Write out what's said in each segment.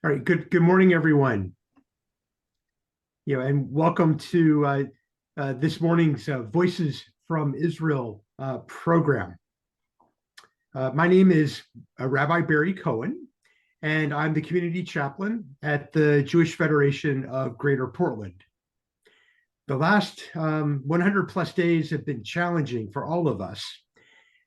All right, good morning, everyone. And welcome to this morning's Voices from Israel program. My name is Rabbi Barry Cohen, and I'm the community chaplain at the Jewish Federation of Greater Portland. The last 100 plus days have been challenging for all of us,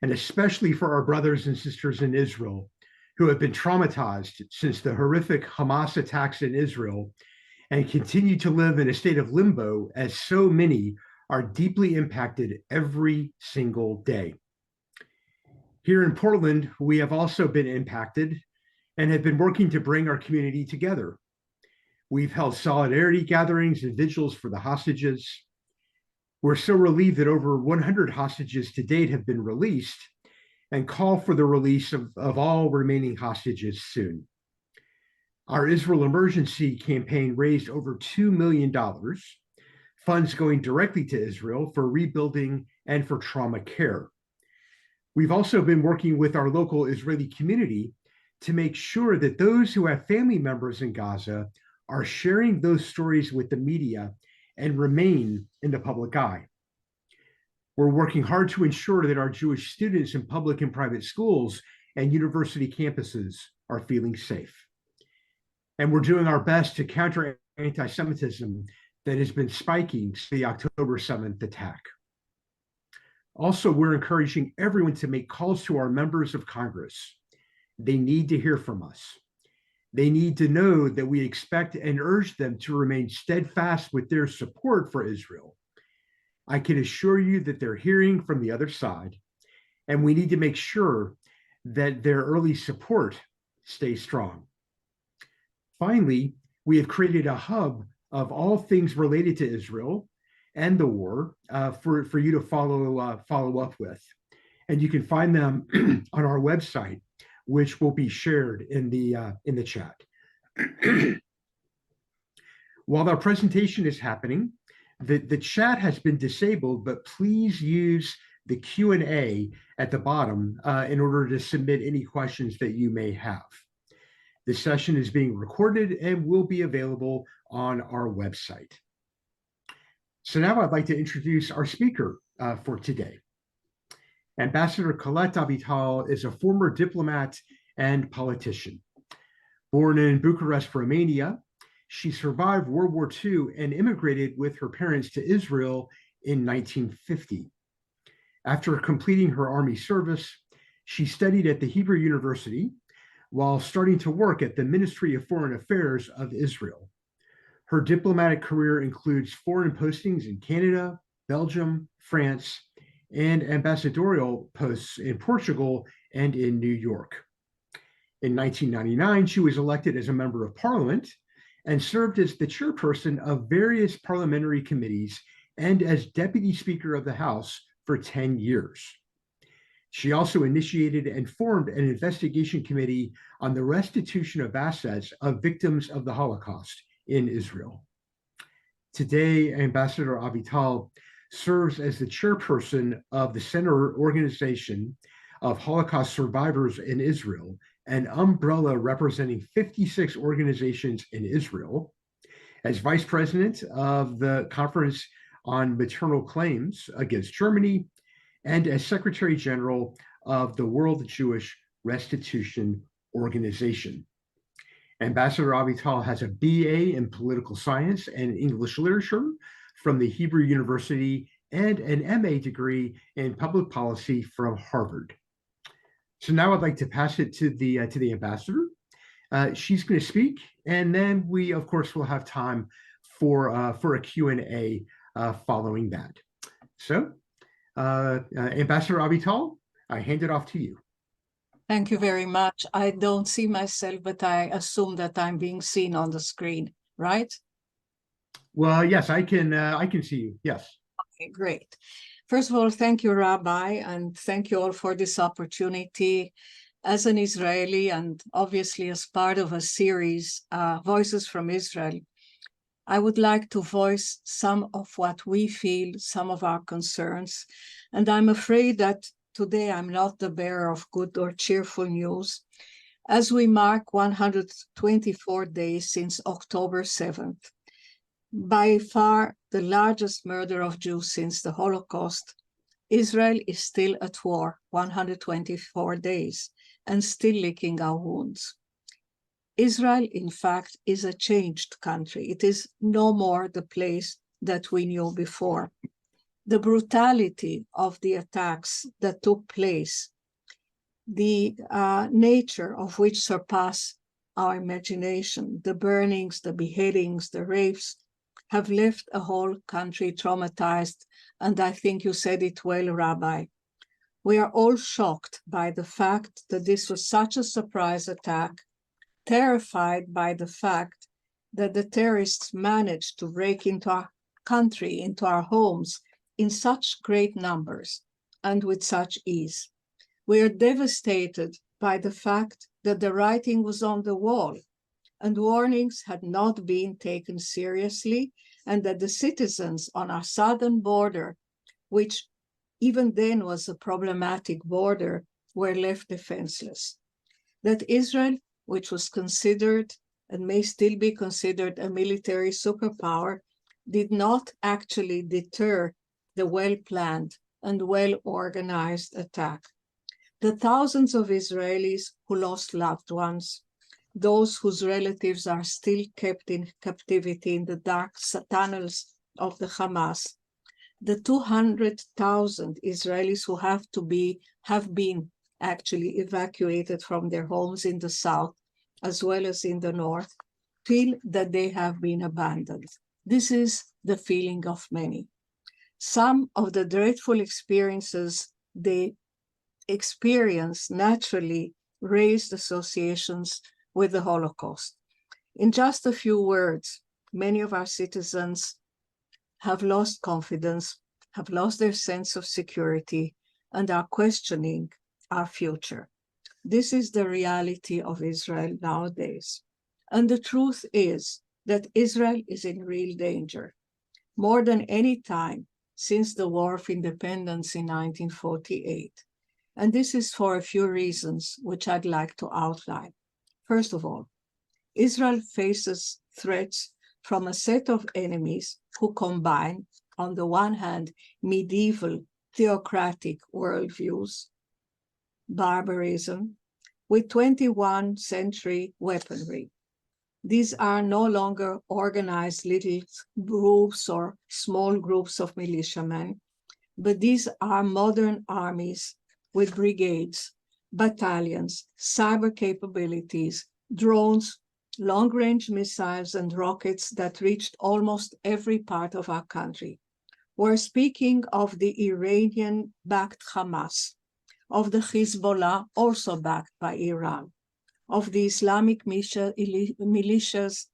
and especially for our brothers and sisters in Israel who have been traumatized since the horrific Hamas attacks in Israel and continue to live in a state of limbo as so many are deeply impacted every single day. Here in Portland, we have also been impacted and have been working to bring our community together. We've held solidarity gatherings and vigils for the hostages. We're so relieved that over 100 hostages to date have been released and call for the release of all remaining hostages soon. Our Israel Emergency campaign raised over $2 million, funds going directly to Israel for rebuilding and for trauma care. We've also been working with our local Israeli community to make sure that those who have family members in Gaza are sharing those stories with the media and remain in the public eye. We're working hard to ensure that our Jewish students in public and private schools and university campuses are feeling safe. And we're doing our best to counter anti-Semitism that has been spiking since the October 7th attack. Also, we're encouraging everyone to make calls to our members of Congress. They need to hear from us. They need to know that we expect and urge them to remain steadfast with their support for Israel. I can assure you that they're hearing from the other side, and we need to make sure that their early support stays strong. Finally, we have created a hub of all things related to Israel and the war for you to follow up with. And you can find them on our website, which will be shared in the chat. While our presentation is happening, the chat has been disabled, but please use the Q&A at the bottom in order to submit any questions that you may have. This session is being recorded and will be available on our website. So now I'd like to introduce our speaker for today. Ambassador Colette Avital is a former diplomat and politician. Born in Bucharest, Romania, she survived World War II and immigrated with her parents to Israel in 1950. After completing her army service, she studied at the Hebrew University while starting to work at the Ministry of Foreign Affairs of Israel. Her diplomatic career includes foreign postings in Canada, Belgium, France, and ambassadorial posts in Portugal and in New York. In 1999, she was elected as a member of parliament and served as the chairperson of various parliamentary committees and as deputy speaker of the House for 10 years. She also initiated and formed an investigation committee on the restitution of assets of victims of the Holocaust in Israel. Today, Ambassador Avital serves as the chairperson of the Center Organization of Holocaust Survivors in Israel, an umbrella representing 56 organizations in Israel, as vice president of the Conference on Maternal Claims Against Germany, and as Secretary General of the World Jewish Restitution Organization. Ambassador Avital has a BA in Political Science and English Literature from the Hebrew University and an MA degree in Public Policy from Harvard. So now I'd like to pass it to the ambassador. She's going to speak, and then we, of course, will have time for a Q&A following that. So, Ambassador Avital, I hand it off to you. Thank you very much. I don't see myself, but I assume that I'm being seen on the screen, right? Well, yes, I can see you. Yes. Okay, great. First of all, thank you, Rabbi, and thank you all for this opportunity. As an Israeli and obviously as part of a series, Voices from Israel, I would like to voice some of what we feel, some of our concerns. And I'm afraid that today I'm not the bearer of good or cheerful news. As we mark 124 days since October 7th, by far the largest murder of Jews since the Holocaust, Israel is still at war 124 days and still licking our wounds. Israel, in fact, is a changed country. It is no more the place that we knew before. The brutality of the attacks that took place, the nature of which surpass our imagination, the burnings, the beheadings, the rapes, have left a whole country traumatized. And I think you said it well, Rabbi. We are all shocked by the fact that this was such a surprise attack, terrified by the fact that the terrorists managed to break into our country, into our homes, in such great numbers and with such ease. We are devastated by the fact that the writing was on the wall and warnings had not been taken seriously, and that the citizens on our southern border, which even then was a problematic border, were left defenseless. That Israel, which was considered and may still be considered a military superpower, did not actually deter the well-planned and well-organized attack. The thousands of Israelis who lost loved ones, those whose relatives are still kept in captivity in the dark tunnels of the Hamas, the 200,000 Israelis who have been actually evacuated from their homes in the south, as well as in the north, feel that they have been abandoned. This is the feeling of many. Some of the dreadful experiences they experience naturally raised associations with the Holocaust. In just a few words, many of our citizens have lost confidence, have lost their sense of security, and are questioning our future. This is the reality of Israel nowadays. And the truth is that Israel is in real danger. More than any time since the War of Independence in 1948. And this is for a few reasons which I'd like to outline. First of all, Israel faces threats from a set of enemies who combine, on the one hand, medieval theocratic worldviews, barbarism, with 21st century weaponry. These are no longer organized little groups or small groups of militiamen, but these are modern armies with brigades, battalions, cyber capabilities, drones, long-range missiles, and rockets that reached almost every part of our country. We're speaking of the Iranian-backed Hamas, of the Hezbollah, also backed by Iran, of the Islamic militias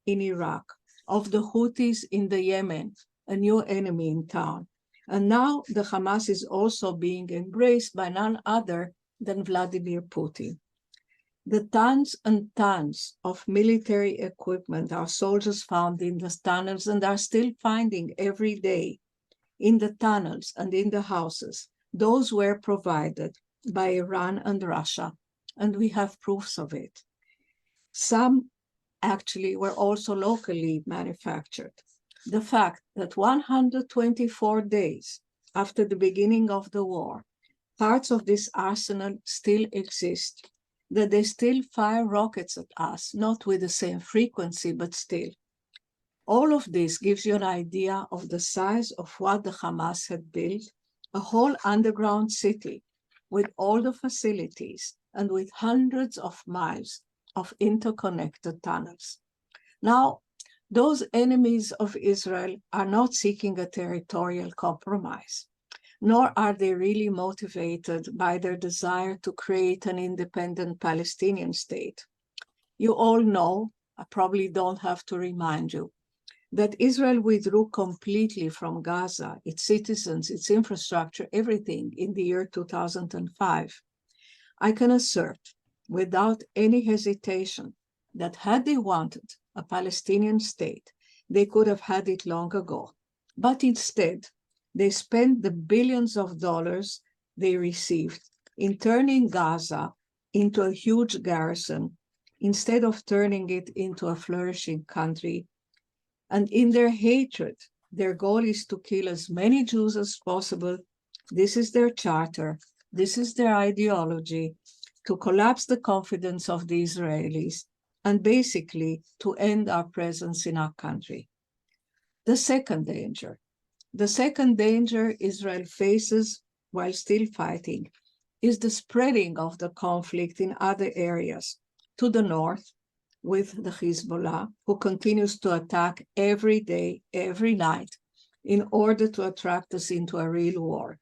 in Iraq, of the Houthis in the Yemen, a new enemy in town. And now the Hamas is also being embraced by none other than Vladimir Putin. The tons and tons of military equipment our soldiers found in the tunnels and are still finding every day in the tunnels and in the houses, those were provided by Iran and Russia, and we have proofs of it. Some actually were also locally manufactured. The fact that 124 days after the beginning of the war, parts of this arsenal still exist, that they still fire rockets at us, not with the same frequency, but still. All of this gives you an idea of the size of what the Hamas had built, a whole underground city with all the facilities and with hundreds of miles of interconnected tunnels. Now, those enemies of Israel are not seeking a territorial compromise, nor are they really motivated by their desire to create an independent Palestinian state. You all know, I probably don't have to remind you, that Israel withdrew completely from Gaza, its citizens, its infrastructure, everything in the year 2005. I can assert without any hesitation that had they wanted a Palestinian state, they could have had it long ago. But instead, they spent the billions of dollars they received in turning Gaza into a huge garrison instead of turning it into a flourishing country. And in their hatred, their goal is to kill as many Jews as possible. This is their charter. This is their ideology, to collapse the confidence of the Israelis and basically to end our presence in our country. The second danger Israel faces while still fighting is the spreading of the conflict in other areas. To the north, with the Hezbollah, who continues to attack every day, every night, in order to attract us into a real war.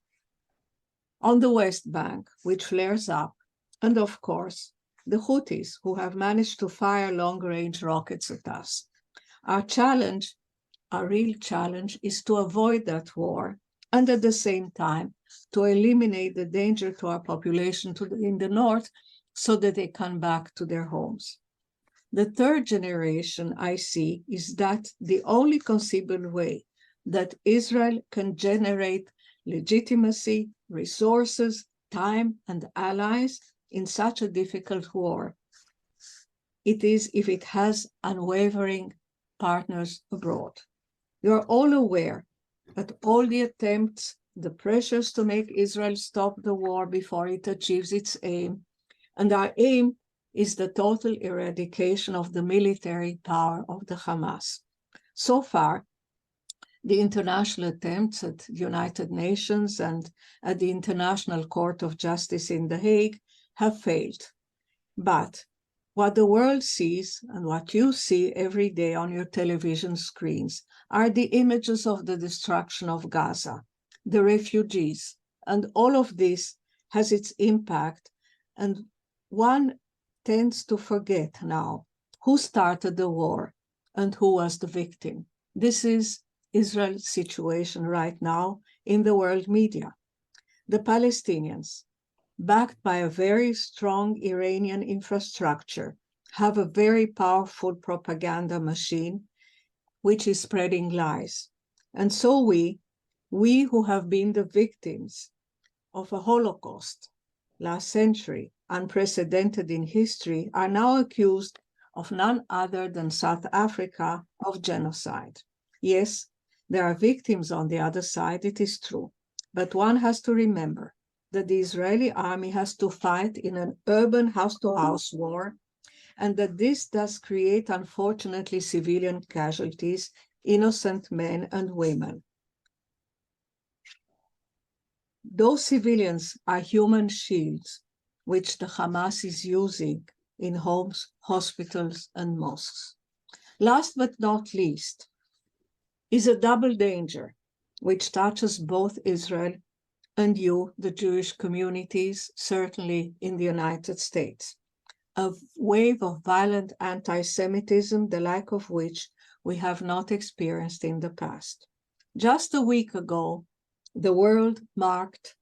On the West Bank, which flares up, and of course, the Houthis, who have managed to fire long-range rockets at us. Our real challenge, is to avoid that war, and at the same time, to eliminate the danger to our population in the north so that they come back to their homes. The third generation I see is that the only conceivable way that Israel can generate legitimacy, resources, time, and allies in such a difficult war, it is if it has unwavering partners abroad. You are all aware that all the attempts, the pressures to make Israel stop the war before it achieves its aim, and our aim is the total eradication of the military power of the Hamas. So far, the international attempts at the United Nations and at the International Court of Justice in The Hague have failed. But what the world sees and what you see every day on your television screens are the images of the destruction of Gaza, the refugees, and all of this has its impact, and one tends to forget now who started the war and who was the victim. This is Israel's situation right now in the world media. The Palestinians, backed by a very strong Iranian infrastructure, have a very powerful propaganda machine which is spreading lies. And so we who have been the victims of a Holocaust last century, unprecedented in history, are now accused of none other than South Africa of genocide. Yes, there are victims on the other side, it is true, but one has to remember that the Israeli army has to fight in an urban house-to-house war, and that this does create, unfortunately, civilian casualties, innocent men and women. Those civilians are human shields, which the Hamas is using in homes, hospitals, and mosques. Last but not least is a double danger, which touches both Israel and you, the Jewish communities, certainly in the United States. A wave of violent anti-Semitism, the like of which we have not experienced in the past. Just a week ago, the world marked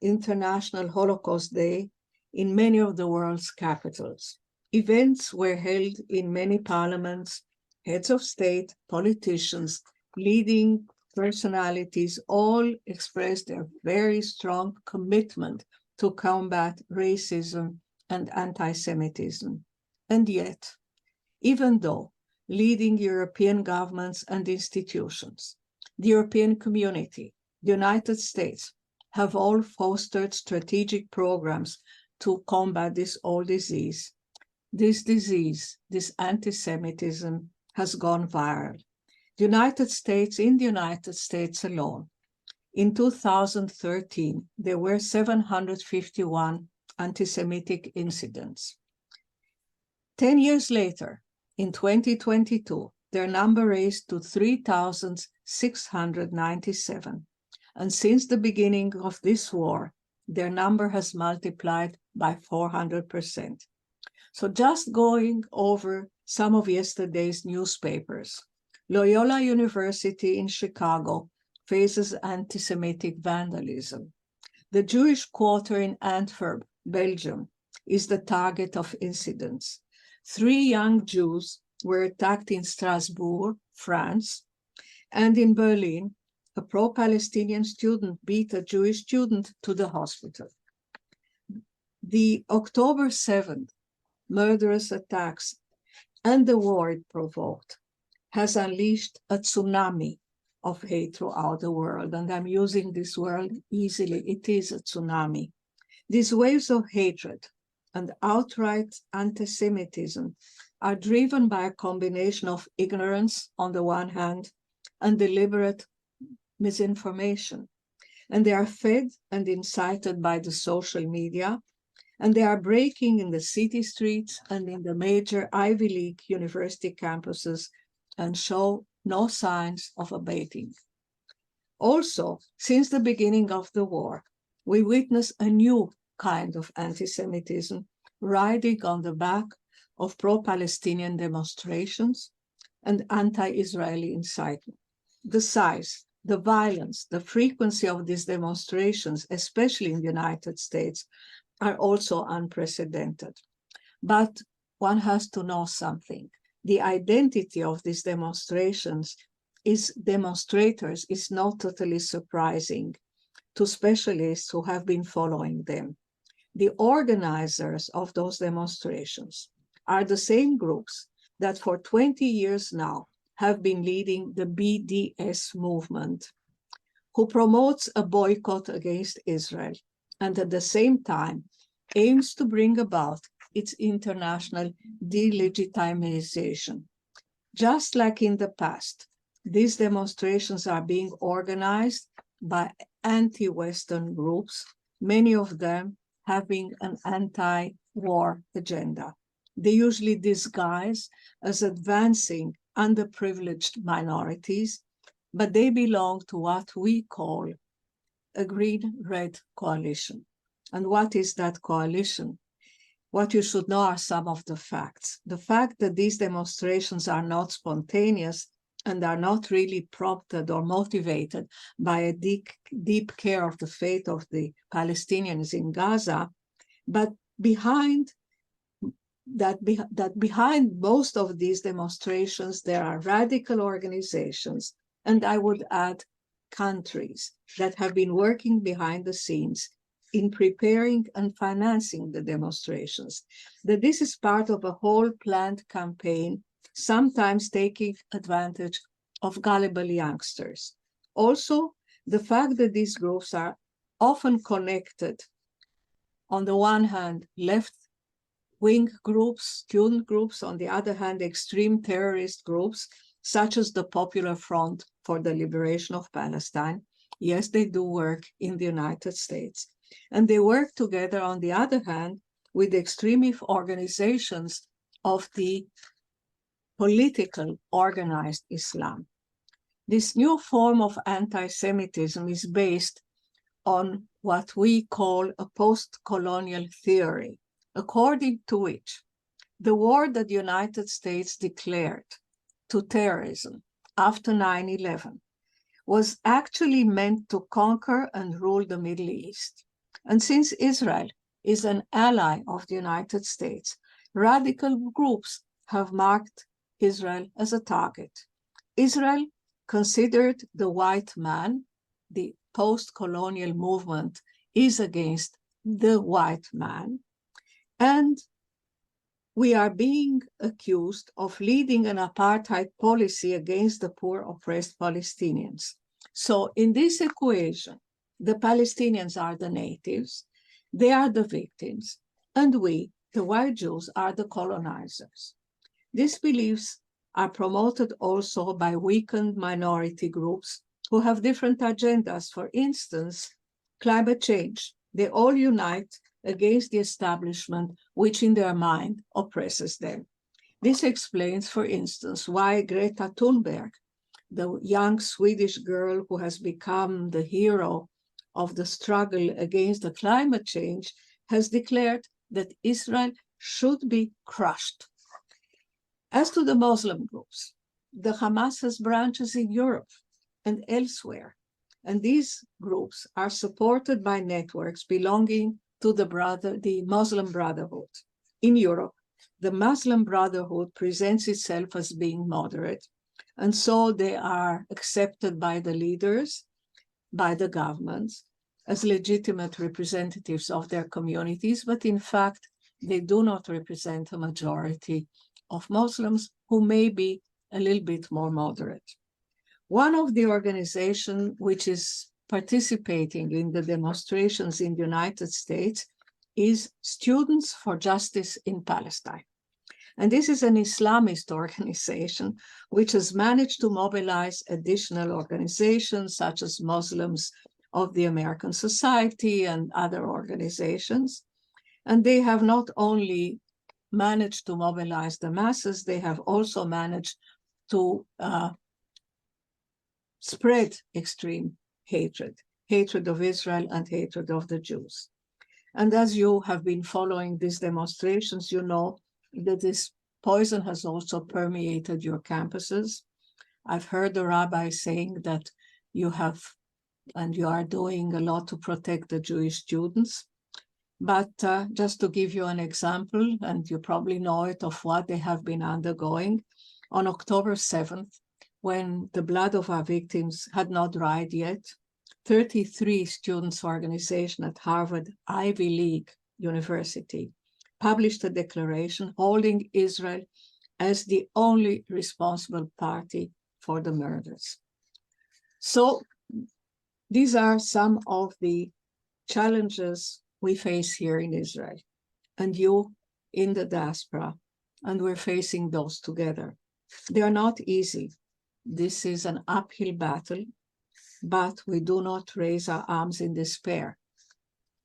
International Holocaust Day in many of the world's capitals. Events were held in many parliaments, heads of state, politicians, leading personalities, all expressed their very strong commitment to combat racism and anti-Semitism. And yet, even though leading European governments and institutions, the European community, the United States, have all fostered strategic programs to combat this old disease, this anti-Semitism, has gone viral. In the United States alone, in 2013, there were 751 anti-Semitic incidents. 10 years later, in 2022, their number raised to 3,697. And since the beginning of this war, their number has multiplied by 400%. So just going over some of yesterday's newspapers, Loyola University in Chicago faces anti-Semitic vandalism. The Jewish Quarter in Antwerp, Belgium, is the target of incidents. 3 young Jews were attacked in Strasbourg, France, and in Berlin, a pro-Palestinian student beat a Jewish student to the hospital. The October 7th murderous attacks and the war it provoked has unleashed a tsunami of hate throughout the world. And I'm using this word easily. It is a tsunami. These waves of hatred and outright anti-Semitism are driven by a combination of ignorance on the one hand and deliberate misinformation. And they are fed and incited by the social media, and they are breaking in the city streets and in the major Ivy League university campuses and show no signs of abating. Also, since the beginning of the war, we witness a new kind of anti-Semitism riding on the back of pro-Palestinian demonstrations and anti-Israeli incitement. The size, the violence, the frequency of these demonstrations, especially in the United States, are also unprecedented. But one has to know something. The identity of these demonstrators is not totally surprising to specialists who have been following them. The organizers of those demonstrations are the same groups that for 20 years now have been leading the BDS movement, who promotes a boycott against Israel and at the same time aims to bring about its international delegitimization. Just like in the past, these demonstrations are being organized by anti-Western groups, many of them having an anti-war agenda. They usually disguise as advancing underprivileged minorities, but they belong to what we call a green-red coalition. And what is that coalition? What you should know are some of the facts. The fact that these demonstrations are not spontaneous and are not really prompted or motivated by a deep care of the fate of the Palestinians in Gaza, but behind most of these demonstrations, there are radical organizations, and I would add countries that have been working behind the scenes in preparing and financing the demonstrations, that this is part of a whole planned campaign, sometimes taking advantage of gullible youngsters. Also, the fact that these groups are often connected, on the one hand, left-wing groups, student groups, on the other hand, extreme terrorist groups, such as the Popular Front for the Liberation of Palestine. Yes, they do work in the United States. And they work together, on the other hand, with the extremist organizations of the political organized Islam. This new form of anti-Semitism is based on what we call a post-colonial theory, according to which the war that the United States declared to terrorism after 9/11 was actually meant to conquer and rule the Middle East. And since Israel is an ally of the United States, radical groups have marked Israel as a target. Israel considered the white man, the post-colonial movement is against the white man, and we are being accused of leading an apartheid policy against the poor, oppressed Palestinians. So in this equation, the Palestinians are the natives, they are the victims, and we, the white Jews, are the colonizers. These beliefs are promoted also by weakened minority groups who have different agendas. For instance, climate change. They all unite against the establishment, which in their mind oppresses them. This explains, for instance, why Greta Thunberg, the young Swedish girl who has become the hero of the struggle against the climate change, has declared that Israel should be crushed. As to the Muslim groups, the Hamas has branches in Europe and elsewhere, and these groups are supported by networks belonging to the Muslim Brotherhood. In Europe, the Muslim Brotherhood presents itself as being moderate, and so they are accepted by the leaders, by the governments, as legitimate representatives of their communities, but in fact, they do not represent a majority of Muslims who may be a little bit more moderate. One of the organizations which is participating in the demonstrations in the United States is Students for Justice in Palestine. And this is an Islamist organization which has managed to mobilize additional organizations such as Muslims of the American Society and other organizations. And they have not only managed to mobilize the masses, they have also managed to spread extreme hatred of Israel and hatred of the Jews. And as you have been following these demonstrations, you know that this poison has also permeated your campuses. I've heard the rabbi saying that you have and you are doing a lot to protect the Jewish students. But just to give you an example, and you probably know it, of what they have been undergoing, on October 7th, when the blood of our victims had not dried yet, 33 students' organization at Harvard Ivy League University published a declaration holding Israel as the only responsible party for the murders. So these are some of the challenges we face here in Israel, and you in the diaspora, and we're facing those together. They are not easy. This is an uphill battle, but we do not raise our arms in despair.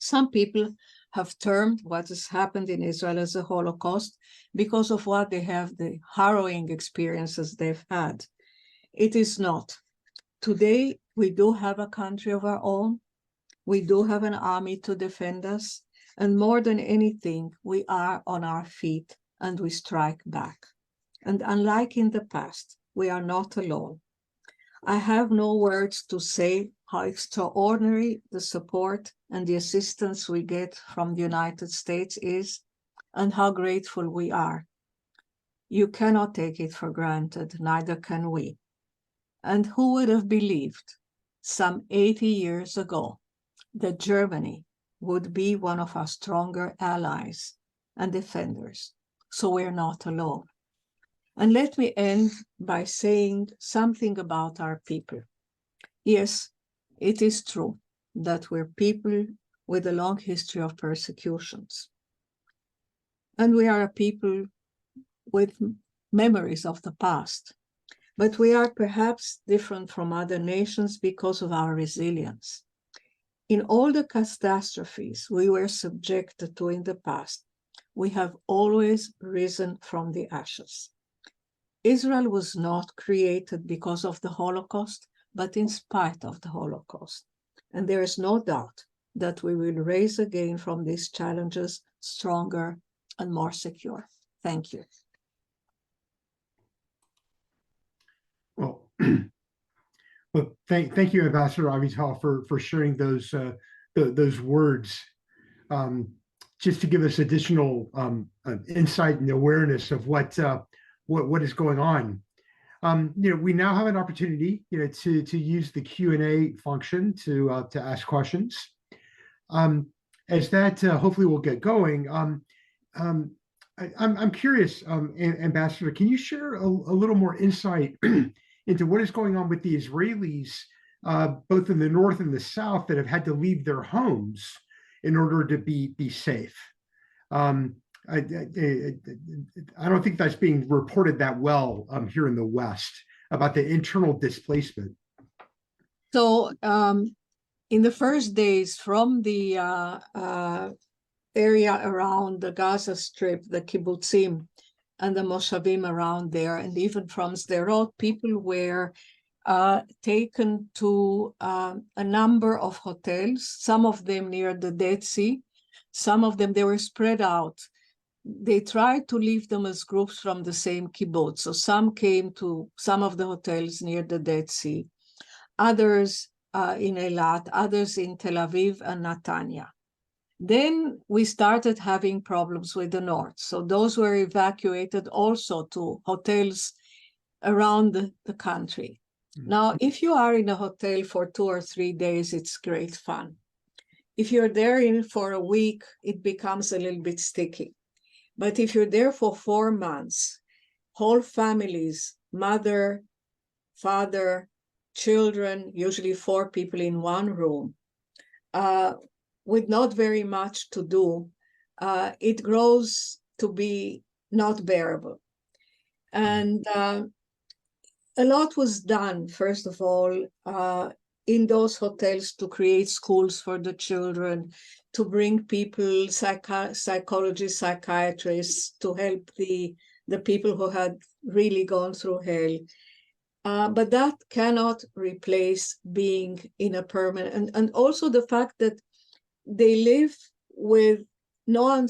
Some people have termed what has happened in Israel as a Holocaust because of what they have, the harrowing experiences they've had. It is not. Today, we do have a country of our own. We do have an army to defend us. And more than anything, we are on our feet and we strike back. And unlike in the past, we are not alone. I have no words to say how extraordinary the support and the assistance we get from the United States is, and how grateful we are. You cannot take it for granted, neither can we. And who would have believed some 80 years ago that Germany would be one of our stronger allies and defenders? So we're not alone. And let me end by saying something about our people. Yes, it is true that we're people with a long history of persecutions. And we are a people with memories of the past. But we are perhaps different from other nations because of our resilience. In all the catastrophes we were subjected to in the past, we have always risen from the ashes. Israel was not created because of the Holocaust, but in spite of the Holocaust. And there is no doubt that we will rise again from these challenges stronger and more secure. Thank you. Well, well, thank you, Ambassador Avital, for sharing those words, just to give us additional insight and awareness of what is going on. We now have an opportunity, to use the Q&A function to ask questions. As that hopefully will get going. I'm curious, Ambassador, can you share a little more insight into what is going on with the Israelis, both in the north and the south, that have had to leave their homes in order to be safe? I don't think that's being reported that well here in the West about the internal displacement. So in the first days from the area around the Gaza Strip, the kibbutzim and the moshavim around there, and even from Sderot, people were taken to a number of hotels, some of them near the Dead Sea, some of them, they were spread out. They tried to leave them as groups from the same kibbutz. So some came to some of the hotels near the Dead Sea, others in Eilat, others in Tel Aviv and Netanya. Then we started having problems with the north. So those were evacuated also to hotels around the country. Mm-hmm. Now, if you are in a hotel for 2 or 3 days, it's great fun. if you're there for a week, it becomes a little bit sticky. But if you're there for 4 months, whole families, mother, father, children, usually 4 people in one room, with not very much to do, it grows to be not bearable. And a lot was done, first of all, in those hotels to create schools for the children, to bring people, psychologists, psychiatrists, to help the people who had really gone through hell. But that cannot replace being in a permanent, and also the fact that they live with no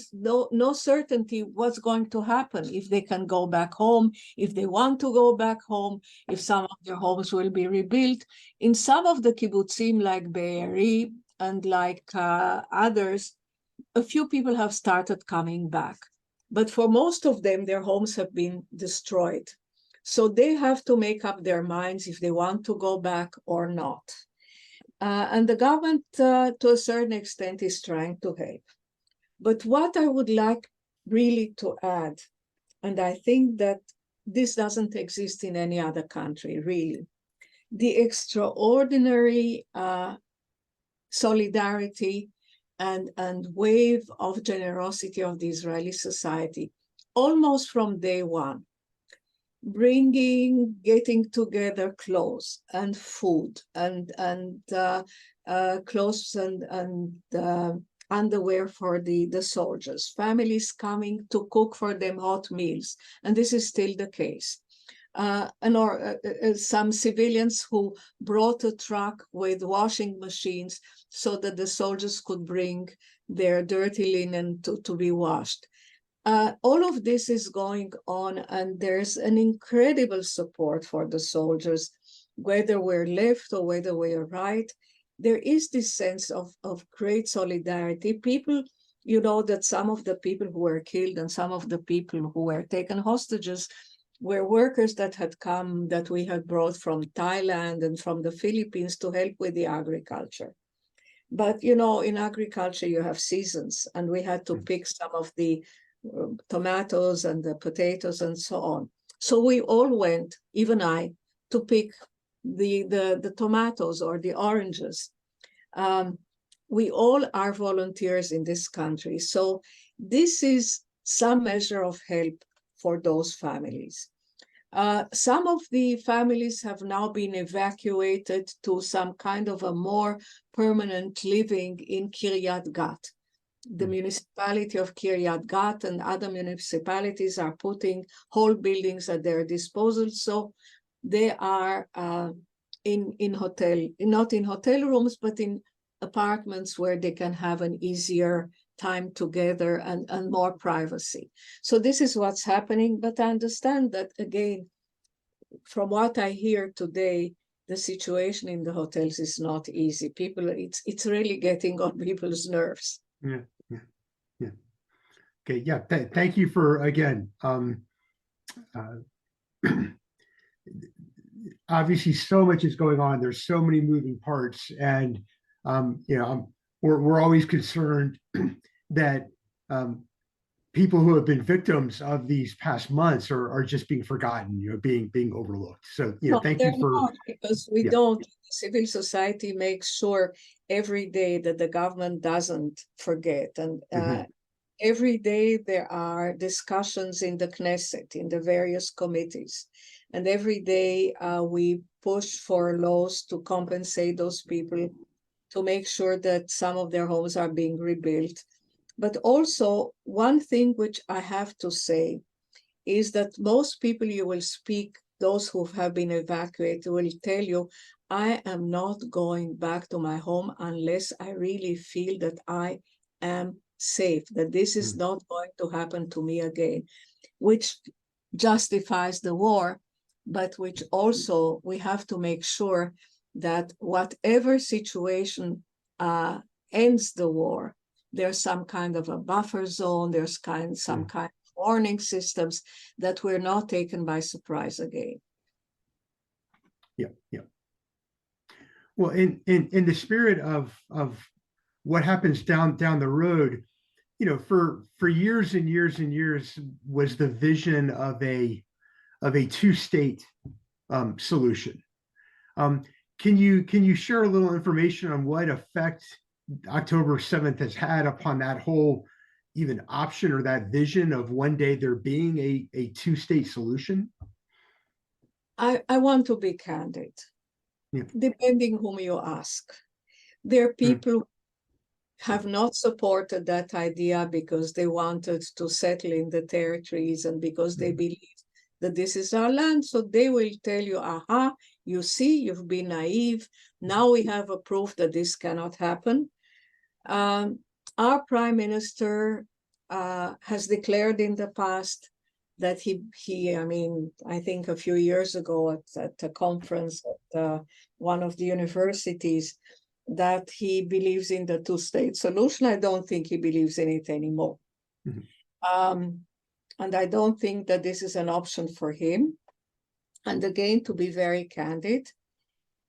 certainty what's going to happen, if they can go back home, if they want to go back home, if some of their homes will be rebuilt. In some of the kibbutzim like Be'eri and like others, a few people have started coming back. But for most of them, their homes have been destroyed. So they have to make up their minds if they want to go back or not. And the government, to a certain extent, is trying to help. But what I would like really to add, and I think that this doesn't exist in any other country, really, the extraordinary solidarity and wave of generosity of the Israeli society, almost from day one, getting together clothes and food and clothes and underwear for the soldiers, families coming to cook for them hot meals, and this is still the case. Some civilians who brought a truck with washing machines so that the soldiers could bring their dirty linen to be washed. All of this is going on, and there's an incredible support for the soldiers, whether we're left or whether we're right. There is this sense of great solidarity. People, you know, that some of the people who were killed and some of the people who were taken hostages were workers that had come, that we had brought from Thailand and from the Philippines to help with the agriculture. But, you know, in agriculture, you have seasons, and we had to pick some of the tomatoes and the potatoes and so on. So we all went, even I, to pick the tomatoes or the oranges. We all are volunteers in this country. So this is some measure of help for those families. Some of the families have now been evacuated to some kind of a more permanent living in Kiryat Gat. The municipality of Kiryat Gat and other municipalities are putting whole buildings at their disposal. So they are not in hotel rooms, but in apartments where they can have an easier time together and more privacy. So this is what's happening. But I understand that, again, from what I hear today, the situation in the hotels is not easy. It's really getting on people's nerves. Yeah. Okay. Yeah. Thank you for, again, obviously so much is going on. There's so many moving parts, and we're always concerned that people who have been victims of these past months are just being forgotten, being overlooked. So, no, thank you for not, because we don't. Civil society makes sure every day that the government doesn't forget, and every day there are discussions in the Knesset, in the various committees, and every day we push for laws to compensate those people, to make sure that some of their homes are being rebuilt. But also, one thing which I have to say is that most people you will speak, those who have been evacuated, will tell you, I am not going back to my home unless I really feel that I am safe, that this is not going to happen to me again, which justifies the war, but which also we have to make sure that whatever situation ends the war, there's some kind of a buffer zone, there's some kind of warning systems, that we're not taken by surprise again. Yeah. Well, in the spirit of what happens down the road, for years and years and years was the vision of a two-state solution. Can you share a little information on what effect October 7th has had upon that whole even option or that vision of one day there being a two-state solution? I want to be candid, Yeah. depending whom you ask. There are people who have not supported that idea because they wanted to settle in the territories and because they believe that this is our land. So they will tell you, aha, you see, you've been naive. Now we have a proof that this cannot happen. Our prime minister has declared in the past that I think a few years ago at a conference at one of the universities, that he believes in the two-state solution. I don't think he believes in it anymore. And I don't think that this is an option for him. And again, to be very candid,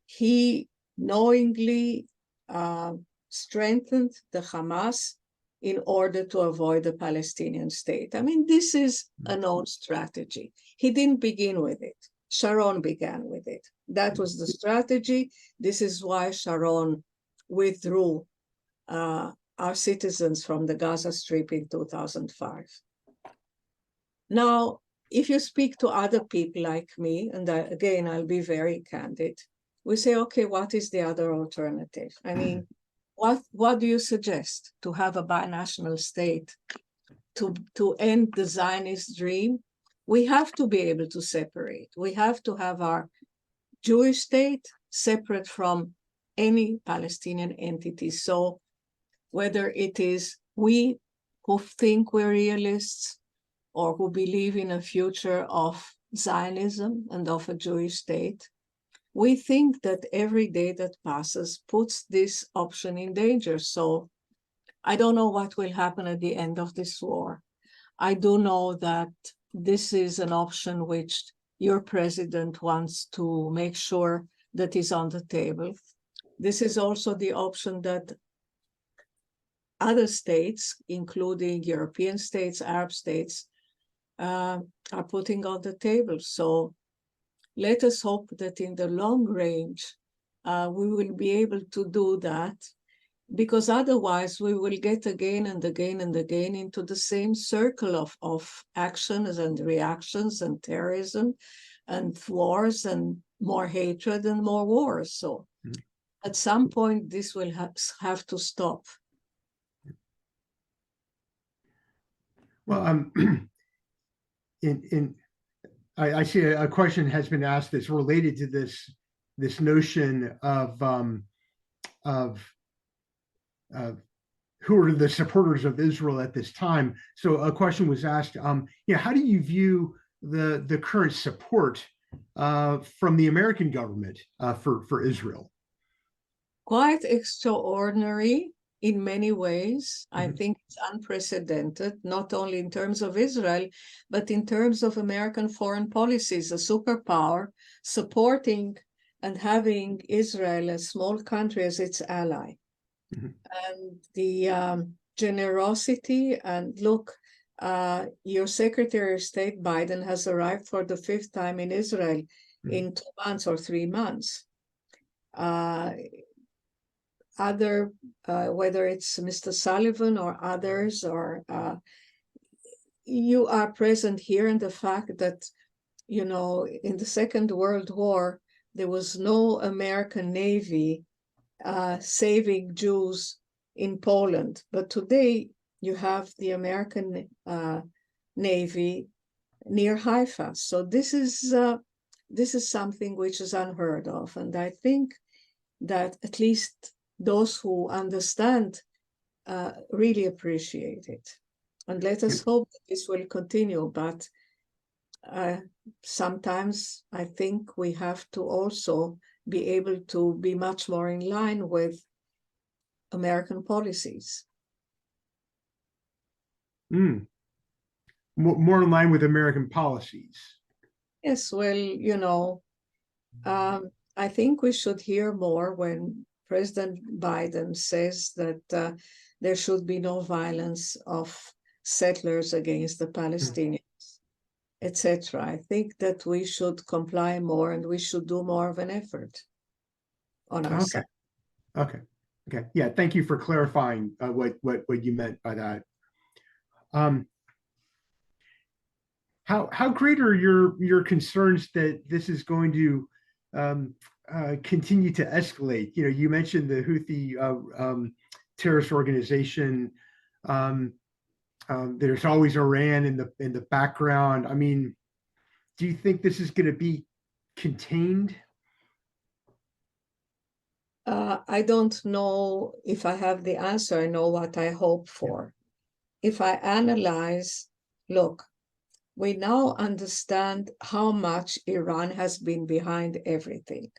he knowingly strengthened the Hamas in order to avoid the Palestinian state. I mean, this is a known strategy. He didn't begin with it. Sharon began with it. That was the strategy. This is why Sharon withdrew our citizens from the Gaza Strip in 2005. Now, if you speak to other people like me, and again, I'll be very candid, we say, okay, what is the other alternative? I mean, what do you suggest? To have a binational state, to end the Zionist dream? We have to be able to separate. We have to have our Jewish state separate from any Palestinian entity. So whether it is we who think we're realists or who believe in a future of Zionism and of a Jewish state, we think that every day that passes puts this option in danger. So I don't know what will happen at the end of this war. I do know that this is an option which your president wants to make sure that is on the table. This is also the option that other states, including European states, Arab states, are putting on the table. So let us hope that in the long range, we will be able to do that, because otherwise we will get again and again and again into the same circle of actions and reactions and terrorism and wars and more hatred and more wars. So at some point, this will have to stop. Well, I see a question has been asked that's related to this notion of who are the supporters of Israel at this time. So a question was asked, how do you view the current support from the American government for Israel? Quite extraordinary in many ways. I think it's unprecedented, not only in terms of Israel, but in terms of American foreign policies, a superpower supporting and having Israel, a small country, as its ally. And the generosity, and look, your Secretary of State Biden has arrived for the 5th time in Israel in 2 months or 3 months. Other, whether it's Mr. Sullivan or others, or you are present here in the fact that, in the Second World War, there was no American Navy saving Jews in Poland. But today you have the American Navy near Haifa. So this is something which is unheard of. And I think that at least those who understand really appreciate it. And let us hope that this will continue. But sometimes I think we have to also be able to be much more in line with American policies. More in line with American policies. Yes, well, I think we should hear more when President Biden says that there should be no violence of settlers against the Palestinians, etc. I think that we should comply more and we should do more of an effort on our side. Okay. Yeah. Thank you for clarifying what you meant by that. How great are your concerns that this is going to continue to escalate? You know, you mentioned the Houthi terrorist organization. There's always Iran in the background. I mean, do you think this is going to be contained? I don't know if I have the answer. I know what I hope for. If I analyze, look, we now understand how much Iran has been behind everything.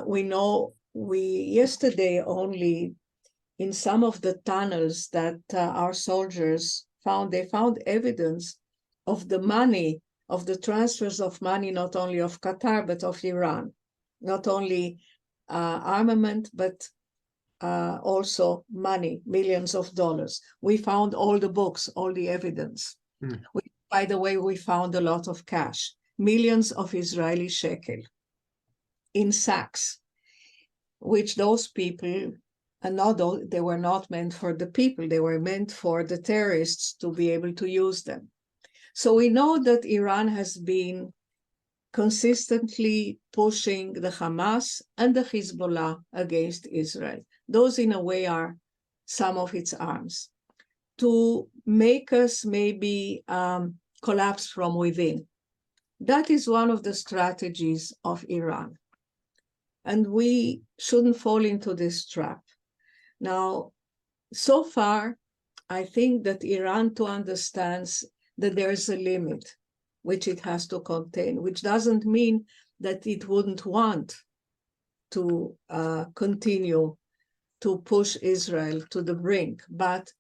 We know yesterday only in some of the tunnels that our soldiers found, they found evidence of the money, of the transfers of money, not only of Qatar, but of Iran, not only armament, but also money, millions of dollars. We found all the books, all the evidence. By the way, we found a lot of cash, millions of Israeli shekel in sacks, which those people, they were not meant for the people, they were meant for the terrorists to be able to use them. So we know that Iran has been consistently pushing the Hamas and the Hezbollah against Israel. Those, in a way, are some of its arms to make us maybe collapse from within. That is one of the strategies of Iran. And we shouldn't fall into this trap. Now, so far, I think that Iran too understands that there is a limit which it has to contain, which doesn't mean that it wouldn't want to continue to push Israel to the brink. But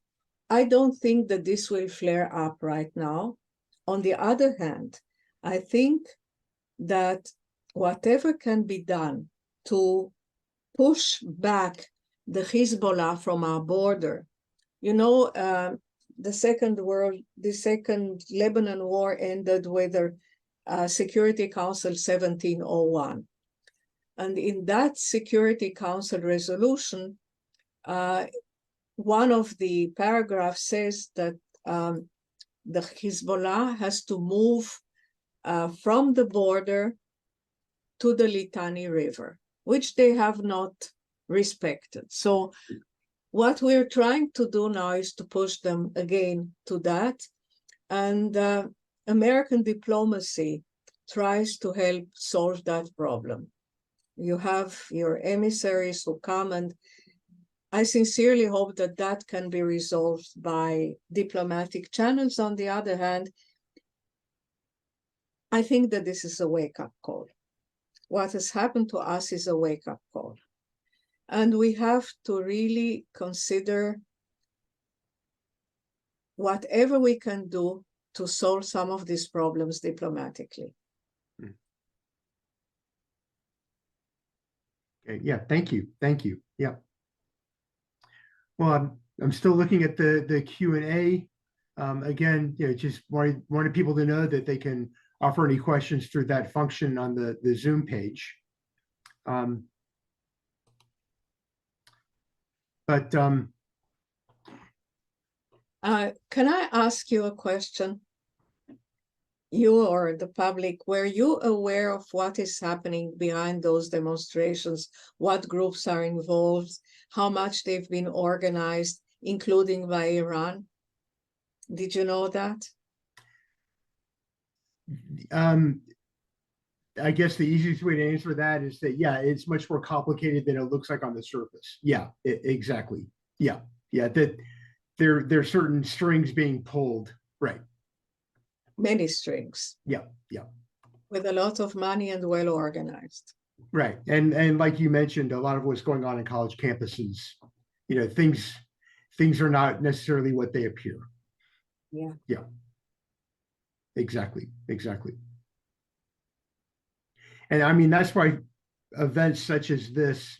I don't think that this will flare up right now. On the other hand, I think that whatever can be done to push back the Hezbollah from our border, you know, the second Lebanon war ended with the Security Council 1701. And in that Security Council resolution, one of the paragraphs says that the Hezbollah has to move from the border to the Litani River, which they have not respected. So what we're trying to do now is to push them again to that. And American diplomacy tries to help solve that problem. You have your emissaries who come, and I sincerely hope that that can be resolved by diplomatic channels. On the other hand, I think that this is a wake-up call. What has happened to us is a wake-up call. And we have to really consider whatever we can do to solve some of these problems diplomatically. Okay, yeah, thank you. Yeah. Well, I'm still looking at the Q&A. Again, you know, just wanted people to know that they can offer any questions through that function on the Zoom page. Can I ask you a question? You or the public, were you aware of what is happening behind those demonstrations? What groups are involved? How much they've been organized, including by Iran? Did you know that? I guess the easiest way to answer that is that, yeah, it's much more complicated than it looks like on the surface. Yeah, exactly. Yeah, that there are certain strings being pulled, right? Many strings. Yeah. With a lot of money and well organized. Right, and like you mentioned, a lot of what's going on in college campuses, you know, things are not necessarily what they appear. Yeah. Exactly. And I mean, that's why events such as this,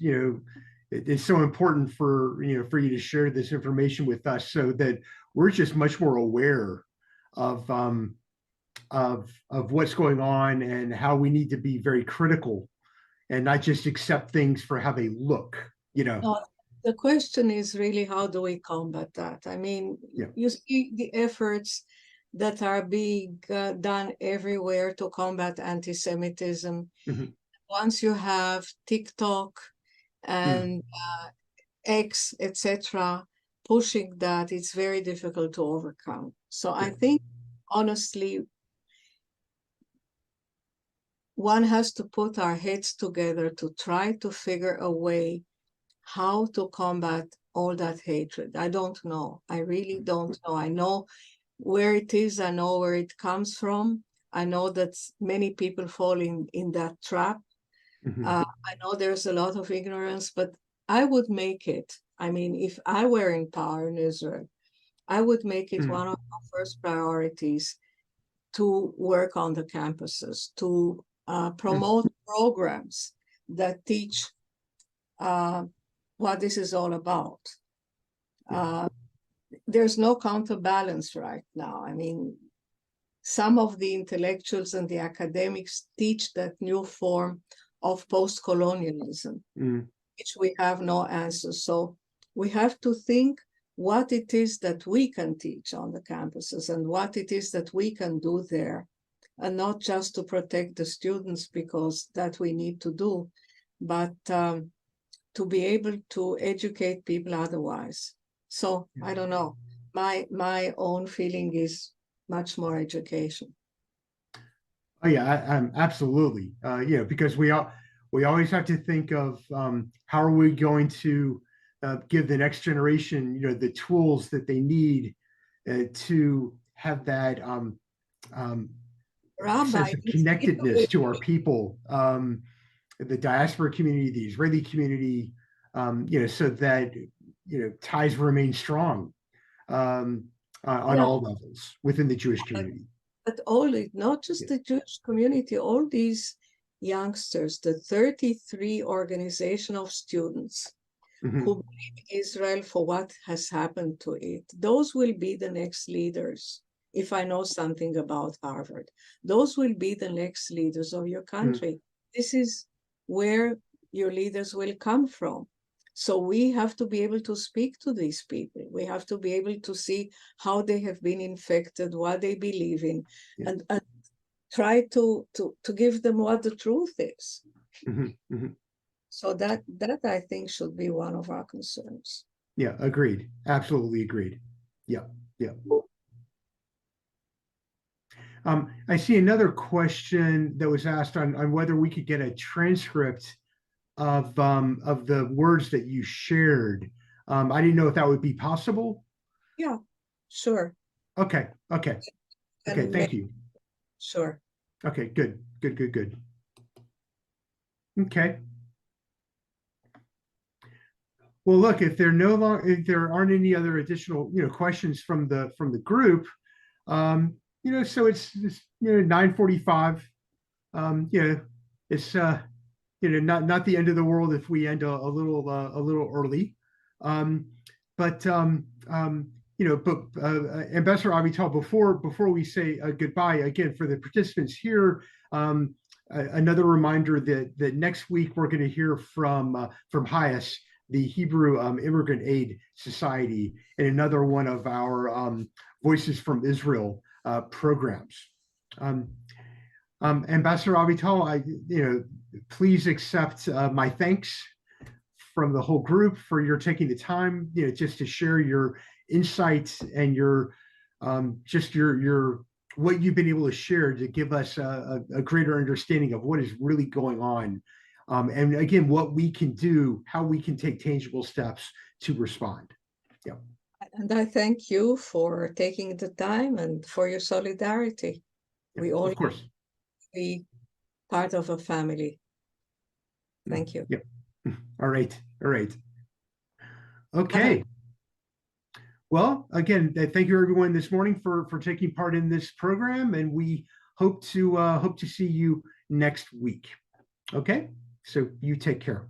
it's so important for for you to share this information with us so that we're just much more aware of what's going on and how we need to be very critical and not just accept things for how they look. No, the question is really how do we combat that? I mean, Yeah. you see the efforts that are being done everywhere to combat anti-Semitism. Mhm. Once you have TikTok Mm. and X, etc., pushing that, it's very difficult to overcome. So I Yeah. think, honestly, one has to put our heads together to try to figure a way how to combat all that hatred. I don't know. I really don't know. I know where it is. I know where it comes from. I know that many people fall in that trap. Mhm. I know there's a lot of ignorance, but I would make it. I mean, if I were in power in Israel, I would make it Mm. one of our first priorities to work on the campuses, to Mm. promote programs that teach uh, what this is all about. Yeah. There's no counterbalance right now. I mean, some of the intellectuals and the academics teach that new form of post-colonialism, Mm. which we have no answers. So we have to think what it is that we can teach on the campuses and what it is that we can do there, and not just to protect the students, because that we need to do, but to be able to educate people otherwise. So I don't know. My own feeling is much more education. Oh yeah, I'm absolutely. Because we always have to think of how are we going to give the next generation, the tools that they need to have that um, sense Rabbi, of you speak connectedness with to our people, the diaspora community, the Israeli community, so that ties remain strong um, on yeah, all levels within the Jewish community. but only not just Yeah. the Jewish community, all these youngsters, the 33 organization of students Mhm. who blame Israel for what has happened to it. Those will be the next leaders. If I know something about Harvard, those will be the next leaders of your Mhm. country. This is where your leaders will come from. So we have to be able to speak to these people. We have to be able to see how they have been infected, what they believe in, Yeah. and try to give them what the truth is. Mhm. Mhm. So that I think should be one of our concerns. Yeah, agreed. Absolutely agreed. Yeah, yeah. I see another question that was asked on whether we could get a transcript of the words that you shared. I didn't know if that would be possible. Yeah, sure. Okay, okay, okay. And Thank make you. sure. Okay, good, good, good, good. Okay. Well, look, if there aren't any other additional, questions from the group, so it's 9:45. It's not the end of the world if we end a little early. Um, but Ambassador Avital, before we say goodbye again for the participants here, another reminder that next week we're going to hear from HIAS, the Hebrew Immigrant Aid Society, and another one of our Voices from Israel programs. Um, Ambassador Avital, please accept my thanks from the whole group for your taking the time, just to share your insights and your just your what you've been able to share to give us a greater understanding of what is really going on, and again, what we can do, how we can take tangible steps to respond. Yeah. And I thank you for taking the time and for your solidarity. Yeah, We all of course. be part of a family. Thank you. Yeah. All right. All right. Have a Okay. Well, again, thank you everyone this morning for taking part in this program, and we hope to see you next week. Okay. So you take care.